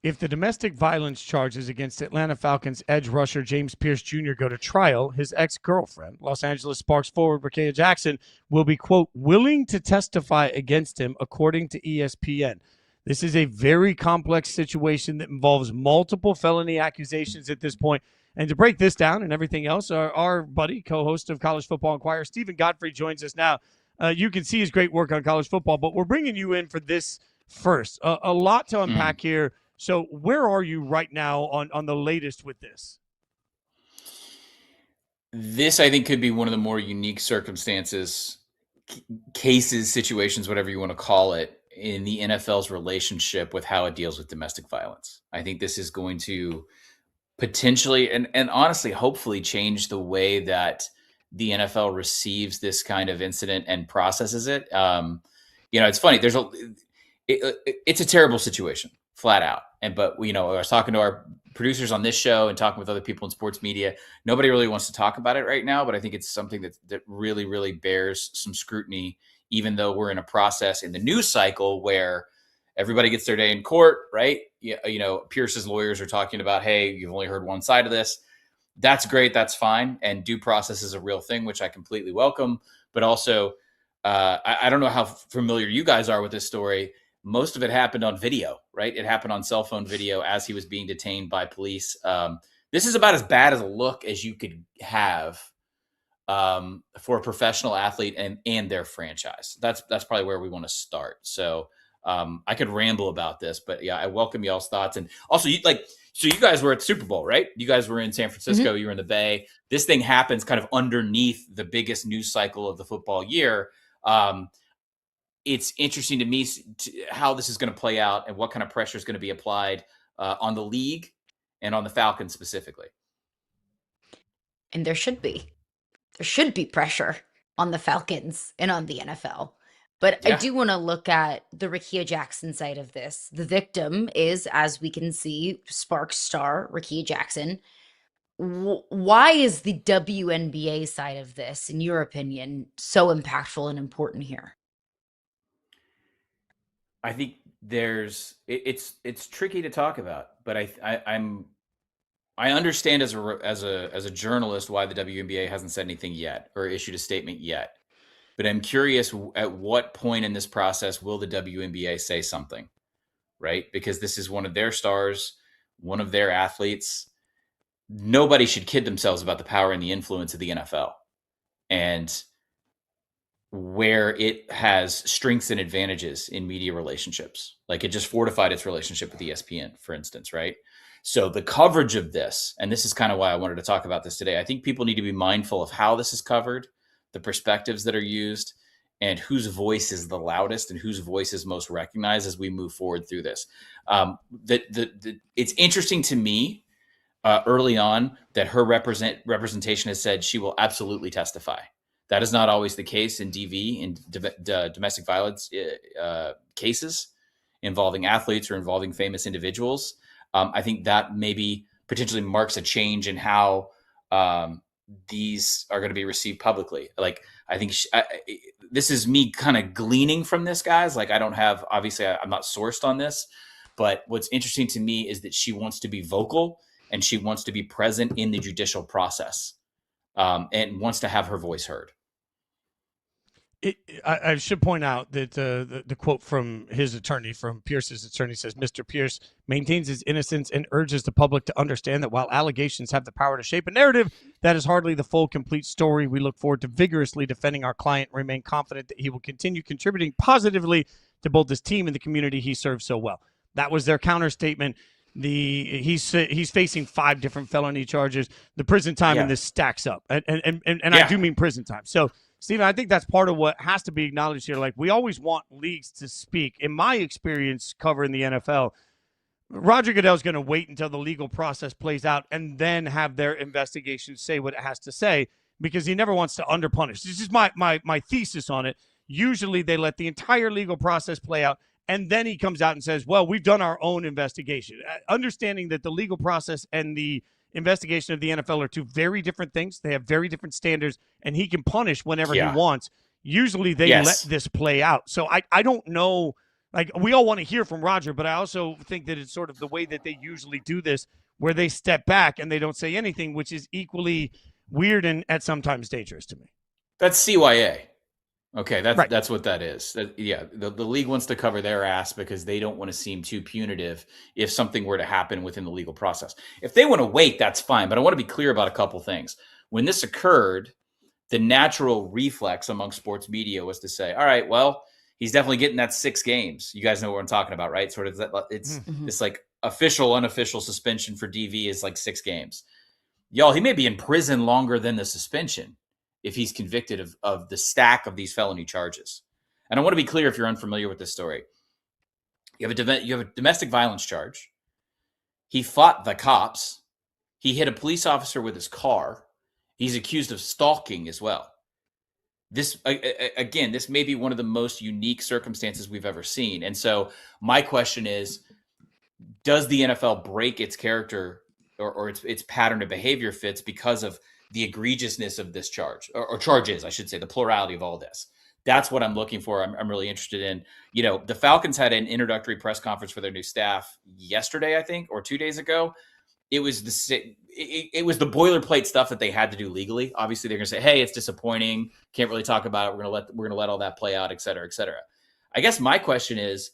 If the domestic violence charges against Atlanta Falcons edge rusher James Pearce Jr. go to trial, his ex-girlfriend, Los Angeles Sparks forward Rickea Jackson, will be, quote, willing to testify against him, according to ESPN. This is a very complex situation that involves multiple felony accusations at this point. And to break this down and everything else, our buddy, co-host of College Football Enquirer, Stephen Godfrey, joins us now. You can see his great work on college football, but we're bringing you in for this first. A lot to unpack here. So where are you right now on the latest with this? This, I think, could be one of the more unique circumstances, cases, situations, whatever you want to call it, in the NFL's relationship with how it deals with domestic violence. I think this is going to potentially and honestly, hopefully change the way that the NFL receives this kind of incident and processes it. It's funny. It's a terrible situation, flat out. But I was talking to our producers on this show and talking with other people in sports media. Nobody really wants to talk about it right now, but I think it's something that really, really bears some scrutiny, even though we're in a process in the news cycle where everybody gets their day in court, right? Pierce's lawyers are talking about, hey, you've only heard one side of this. That's great. That's fine. And due process is a real thing, which I completely welcome. But also, I don't know how familiar you guys are with this story. Most of it happened on video, right? It happened on cell phone video as he was being detained by police. This is about as bad as a look as you could have for a professional athlete and their franchise. That's probably where we want to start. So I could ramble about this, but yeah, I welcome y'all's thoughts. And also, so you guys were at the Super Bowl, right? You guys were in San Francisco. Mm-hmm. You were in the Bay. This thing happens kind of underneath the biggest news cycle of the football year. It's interesting to me how this is going to play out and what kind of pressure is going to be applied on the league and on the Falcons specifically. And there should be pressure on the Falcons and on the NFL. But yeah. I do want to look at the Rickea Jackson side of this. The victim is, as we can see, Sparks star Rickea Jackson. Why is the WNBA side of this, in your opinion, so impactful and important here? I think it's tricky to talk about, but I understand as a journalist why the WNBA hasn't said anything yet or issued a statement yet. But I'm curious, at what point in this process will the WNBA say something, right? Because this is one of their stars, one of their athletes. Nobody should kid themselves about the power and the influence of the NFL and where it has strengths and advantages in media relationships. Like, it just fortified its relationship with ESPN, for instance, right? So the coverage of this, and this is kind of why I wanted to talk about this today, I think people need to be mindful of how this is covered, the perspectives that are used, and whose voice is the loudest and whose voice is most recognized as we move forward through this. It's interesting to me early on that her representation has said she will absolutely testify. That is not always the case in DV, in domestic violence cases involving athletes or involving famous individuals. I think that maybe potentially marks a change in how these are going to be received publicly. Like, I think this is me kind of gleaning from this, guys. Like, I don't have, obviously I'm not sourced on this, but what's interesting to me is that she wants to be vocal and she wants to be present in the judicial process and wants to have her voice heard. I should point out that the quote from his attorney, from Pierce's attorney, says, Mr. Pearce maintains his innocence and urges the public to understand that while allegations have the power to shape a narrative, that is hardly the full, complete story. We look forward to vigorously defending our client and remain confident that he will continue contributing positively to both his team and the community he serves so well. That was their counter statement. He's facing 5 different felony charges. The prison time in this stacks up, and I do mean prison time. So, Stephen, I think that's part of what has to be acknowledged here. Like, we always want leagues to speak. In my experience covering the NFL, Roger Goodell's going to wait until the legal process plays out and then have their investigation say what it has to say, because he never wants to underpunish. This is my thesis on it. Usually they let the entire legal process play out, and then he comes out and says, well, we've done our own investigation. Understanding that the legal process and the investigation of the NFL are 2 very different things. They have very different standards, and he can punish whenever he wants. Usually they let this play out. So I don't know like we all want to hear from Roger, but I also think that it's sort of the way that they usually do this, where they step back and they don't say anything, which is equally weird and at sometimes dangerous to me. That's CYA. Okay, Right. that's what that is. The league wants to cover their ass because they don't want to seem too punitive if something were to happen within the legal process. If they want to wait, that's fine. But I want to be clear about a couple things. When this occurred, the natural reflex among sports media was to say, all right, well, he's definitely getting that 6 games. You guys know what I'm talking about, right? Sort of that it's this like official, unofficial suspension for DV is like 6 games. Y'all, he may be in prison longer than the suspension if he's convicted of the stack of these felony charges. And I want to be clear if you're unfamiliar with this story. You have a domestic violence charge. He fought the cops. He hit a police officer with his car. He's accused of stalking as well. This, again, this may be one of the most unique circumstances we've ever seen. And so my question is, does the NFL break its character or its pattern of behavior, Fitz, because of the egregiousness of this charge, or charges, I should say, the plurality of all this? That's what I'm looking for. I'm really interested in. You know, the Falcons had an introductory press conference for their new staff yesterday, I think, or 2 days ago. It was it was the boilerplate stuff that they had to do legally. Obviously, they're going to say, "Hey, it's disappointing. Can't really talk about it. We're going to let all that play out, et cetera, et cetera." I guess my question is,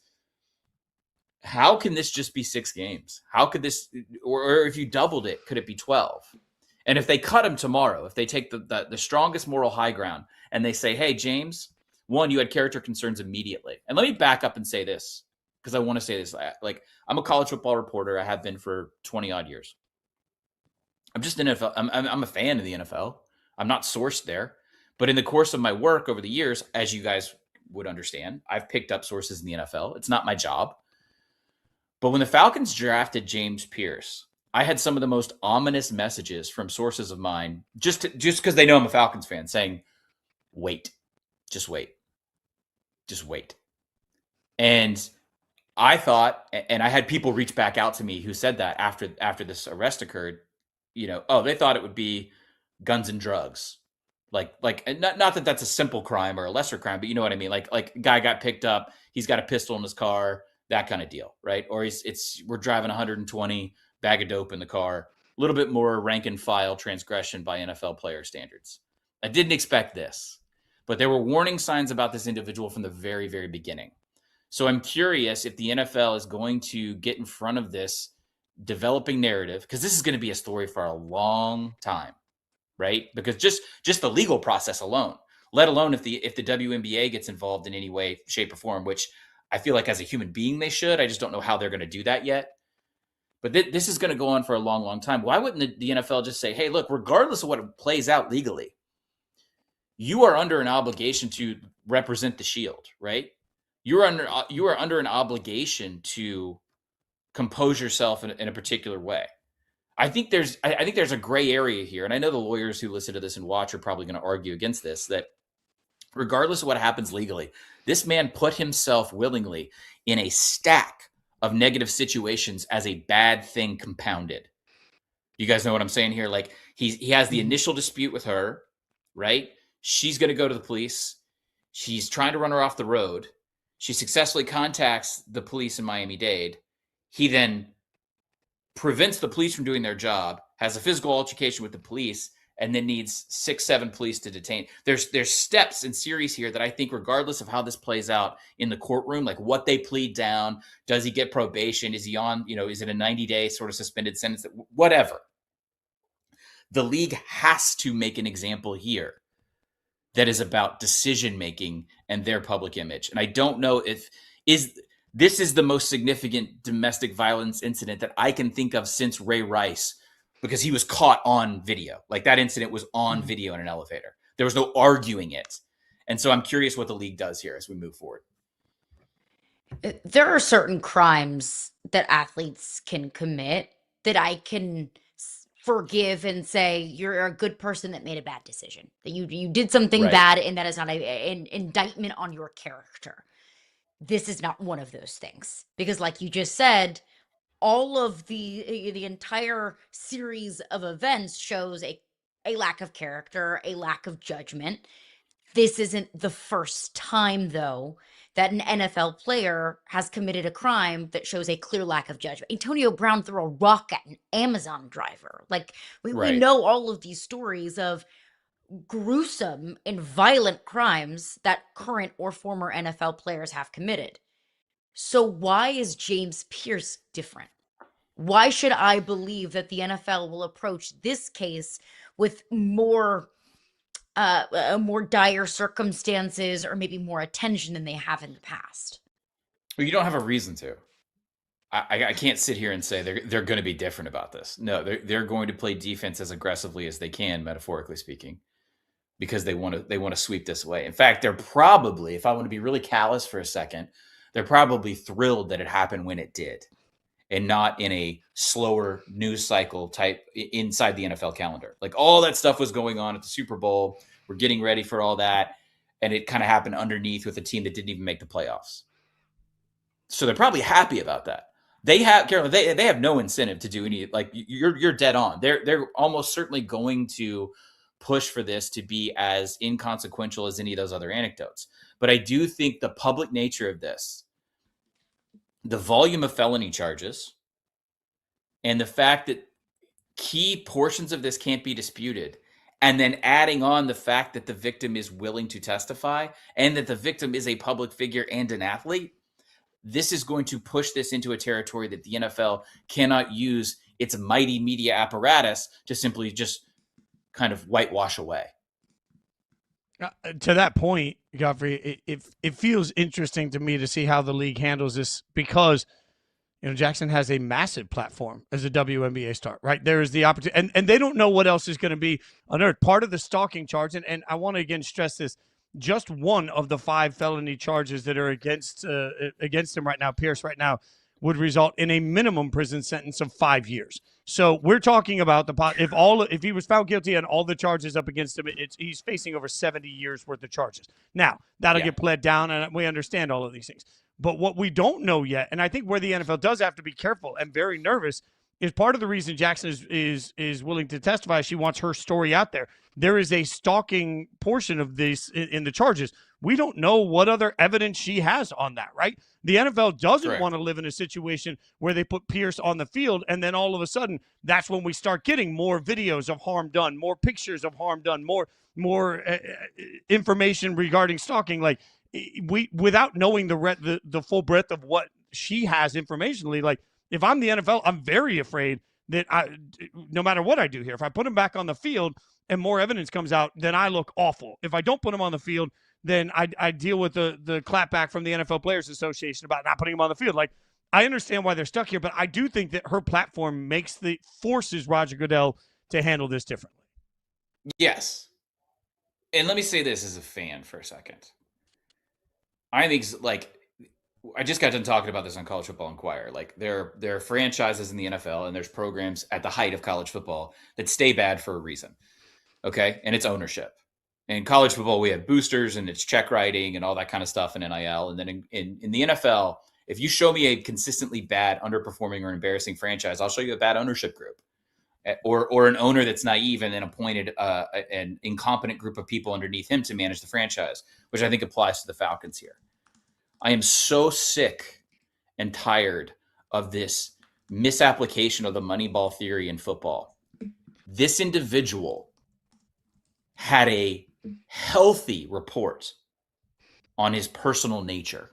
how can this just be 6 games? How could this, or if you doubled it, could it be 12? And if they cut him tomorrow, if they take the strongest moral high ground and they say, hey, James, one, you had character concerns immediately. And let me back up and say this, because I want to say this. Like, I'm a college football reporter. I have been for 20 odd years. I'm just an NFL. I'm a fan of the NFL. I'm not sourced there. But in the course of my work over the years, as you guys would understand, I've picked up sources in the NFL. It's not my job. But when the Falcons drafted James Pearce, I had some of the most ominous messages from sources of mine, just because they know I'm a Falcons fan, saying, wait, just wait. Just wait. And I thought, and I had people reach back out to me who said that after this arrest occurred, you know, oh, they thought it would be guns and drugs. Like not that that's a simple crime or a lesser crime, but you know what I mean? Like guy got picked up, he's got a pistol in his car, that kind of deal, right? Or we're driving 120, bag of dope in the car, a little bit more rank and file transgression by NFL player standards. I didn't expect this, but there were warning signs about this individual from the very, very beginning. So I'm curious if the NFL is going to get in front of this developing narrative, because this is going to be a story for a long time, right? Because just the legal process alone, let alone if the WNBA gets involved in any way, shape, or form, which I feel like as a human being they should. I just don't know how they're going to do that yet. But this is going to go on for a long, long time. Why wouldn't the NFL just say, hey, look, regardless of what plays out legally, you are under an obligation to represent the shield, right? You are under an obligation to compose yourself in a particular way. I think there's a gray area here, and I know the lawyers who listen to this and watch are probably going to argue against this, that regardless of what happens legally, this man put himself willingly in a stack of negative situations as a bad thing compounded. You guys know what I'm saying here? Like he has the initial dispute with her, right? She's going to go to the police. She's trying to run her off the road. She successfully contacts the police in Miami-Dade. He then prevents the police from doing their job, has a physical altercation with the police, and then needs 6-7 police to detain. There's steps in series here that I think, regardless of how this plays out in the courtroom, like what they plead down, does he get probation? Is he on, is it a 90-day sort of suspended sentence? Whatever. The league has to make an example here that is about decision-making and their public image. And I don't know if this is the most significant domestic violence incident that I can think of since Ray Rice, because he was caught on video. Like that incident was on video in an elevator. There was no arguing it. And so I'm curious what the league does here as we move forward. There are certain crimes that athletes can commit that I can forgive and say you're a good person that made a bad decision, that you did something Right. bad, and that is not an indictment on your character. This is not one of those things, because like you just said, all of the entire series of events shows a lack of character, a lack of judgment. This isn't the first time, though, that an NFL player has committed a crime that shows a clear lack of judgment. Antonio Brown threw a rock at an Amazon driver. Like, we Right. know all of these stories of gruesome and violent crimes that current or former NFL players have committed. So why is James Pearce different? Why should I believe that the NFL will approach this case with more dire circumstances or maybe more attention than they have in the past? Well, you don't have a reason to. I can't sit here and say they're going to be different about this. No, they're going to play defense as aggressively as they can, metaphorically speaking, because they want to sweep this away. In fact, they're probably, if I want to be really callous for a second, they're probably thrilled that it happened when it did, and not in a slower news cycle type inside the NFL calendar. Like, all that stuff was going on at the Super Bowl. We're getting ready for all that, and it kind of happened underneath with a team that didn't even make the playoffs. So they're probably happy about that. They have, Carolyn, they have no incentive to do any, like, you're dead on. They're almost certainly going to push for this to be as inconsequential as any of those other anecdotes. But I do think the public nature of this, the volume of felony charges, and the fact that key portions of this can't be disputed, and then adding on the fact that the victim is willing to testify and that the victim is a public figure and an athlete, this is going to push this into a territory that the NFL cannot use its mighty media apparatus to simply just kind of whitewash away. To that point, Godfrey, it feels interesting to me to see how the league handles this, because Jackson has a massive platform as a WNBA star, right? There is the opportunity, and they don't know what else is going to be unearthed. Part of the stalking charge, and I want to again stress this, just one of the 5 felony charges that are against him right now, Pearce right now, would result in a minimum prison sentence of 5 years. So we're talking about if he was found guilty on all the charges up against him, he's facing over 70 years worth of charges. Now, that'll get pled down, and we understand all of these things. But what we don't know yet, and I think where the NFL does have to be careful and very nervous, is part of the reason Jackson is willing to testify. She wants her story out there. There is a stalking portion of this in the charges. We don't know what other evidence she has on that, right? The NFL doesn't want to live in a situation where they put Pearce on the field, and then all of a sudden, that's when we start getting more videos of harm done, more pictures of harm done, more information regarding stalking. Like, without knowing the full breadth of what she has informationally, like, if I'm the NFL, I'm very afraid that no matter what I do here, if I put him back on the field and more evidence comes out, then I look awful. If I don't put him on the field, then I deal with the clapback from the NFL Players Association about not putting him on the field. Like, I understand why they're stuck here, but I do think that her platform forces Roger Goodell to handle this differently. Yes. And let me say this as a fan for a second. I think, like, I just got done talking about this on College Football Enquirer. Like, there are franchises in the NFL, and there's programs at the height of college football that stay bad for a reason. Okay. And it's ownership. In college football, we have boosters, and it's check writing and all that kind of stuff in NIL. And then in the NFL, if you show me a consistently bad, underperforming, or embarrassing franchise, I'll show you a bad ownership group, or an owner that's naive and then appointed an incompetent group of people underneath him to manage the franchise, which I think applies to the Falcons here. I am so sick and tired of this misapplication of the Moneyball theory in football. This individual had a healthy report on his personal nature.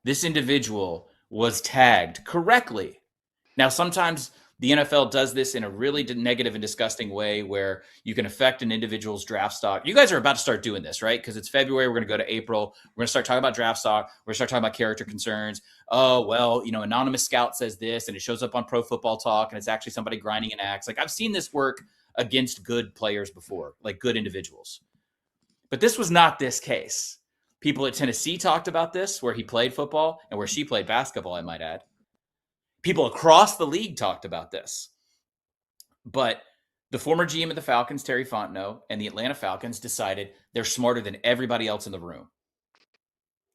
This individual was tagged correctly. Now, sometimes the NFL does this in a really negative and disgusting way where you can affect an individual's draft stock. You guys are about to start doing this, right? Because it's February. We're going to go to April. We're going to start talking about draft stock. We're going to start talking about character concerns. Oh, well, anonymous scout says this, and it shows up on Pro Football Talk, and it's actually somebody grinding an axe. Like, I've seen this work against good players before, like good individuals. But this was not this case. People at Tennessee talked about this, where he played football and where she played basketball, I might add. People across the league talked about this. But the former GM of the Falcons, Terry Fontenot, and the Atlanta Falcons decided they're smarter than everybody else in the room.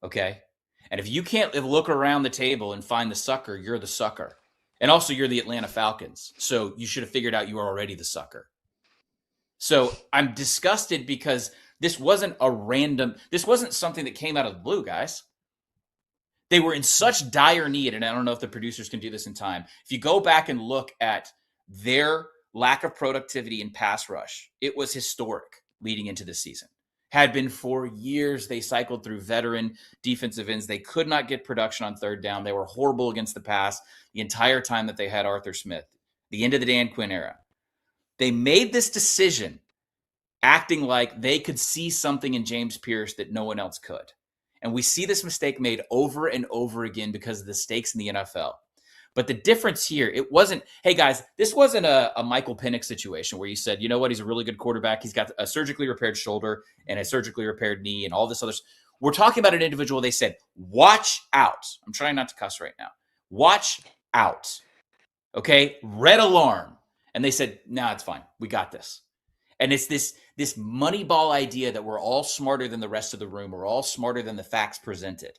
Okay? And if you can't look around the table and find the sucker, you're the sucker. And also, you're the Atlanta Falcons. So you should have figured out you were already the sucker. So I'm disgusted because This wasn't something that came out of the blue, guys. They were in such dire need, and I don't know if the producers can do this in time. If you go back and look at their lack of productivity in pass rush, it was historic leading into the season. Had been for years. They cycled through veteran defensive ends. They could not get production on third down. They were horrible against the pass the entire time that they had Arthur Smith, the end of the Dan Quinn era. They made this decision acting like they could see something in James Pearce that no one else could. And we see this mistake made over and over again because of the stakes in the NFL. But the difference here, it wasn't, hey guys, this wasn't a Michael Penix situation where you said, you know what, he's a really good quarterback. He's got a surgically repaired shoulder and a surgically repaired knee and all this other stuff. We're talking about an individual, they said, watch out. I'm trying not to cuss right now. Watch out. Okay? Red alarm. And they said, nah, it's fine. We got this. And it's this money ball idea that we're all smarter than the rest of the room. We're all smarter than the facts presented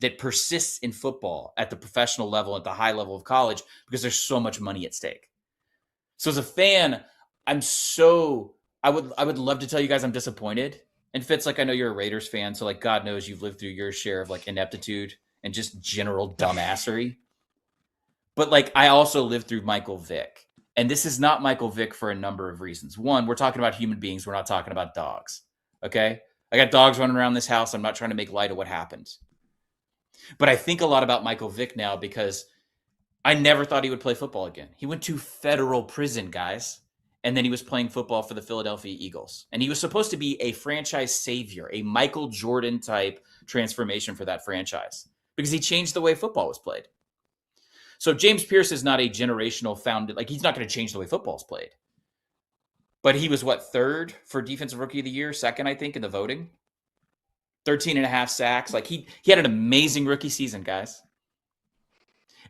that persists in football at the professional level, at the high level of college, because there's so much money at stake. So as a fan, I would love to tell you guys I'm disappointed. And Fitz, like, I know you're a Raiders fan, so like God knows you've lived through your share of like ineptitude and just general dumbassery. But like I also lived through Michael Vick. And this is not Michael Vick for a number of reasons. One, we're talking about human beings. We're not talking about dogs. Okay? I got dogs running around this house. I'm not trying to make light of what happened. But I think a lot about Michael Vick now because I never thought he would play football again. He went to federal prison, guys. And then he was playing football for the Philadelphia Eagles. And he was supposed to be a franchise savior, a Michael Jordan type transformation for that franchise because he changed the way football was played. So James Pearce is not a generational founded, like he's not going to change the way football is played. But he was what, third for Defensive Rookie of the Year, second, I think, in the voting. 13 and a half sacks. Like he had an amazing rookie season, guys.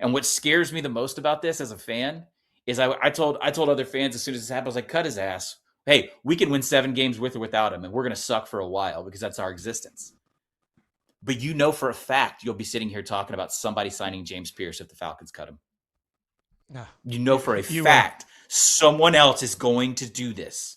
And what scares me the most about this as a fan is I told other fans as soon as this happened, I was like, cut his ass. Hey, we can win 7 games with or without him, and we're going to suck for a while because that's our existence. But you know for a fact you'll be sitting here talking about somebody signing James Pearce if the Falcons cut him. No. You know for a fact someone else is going to do this.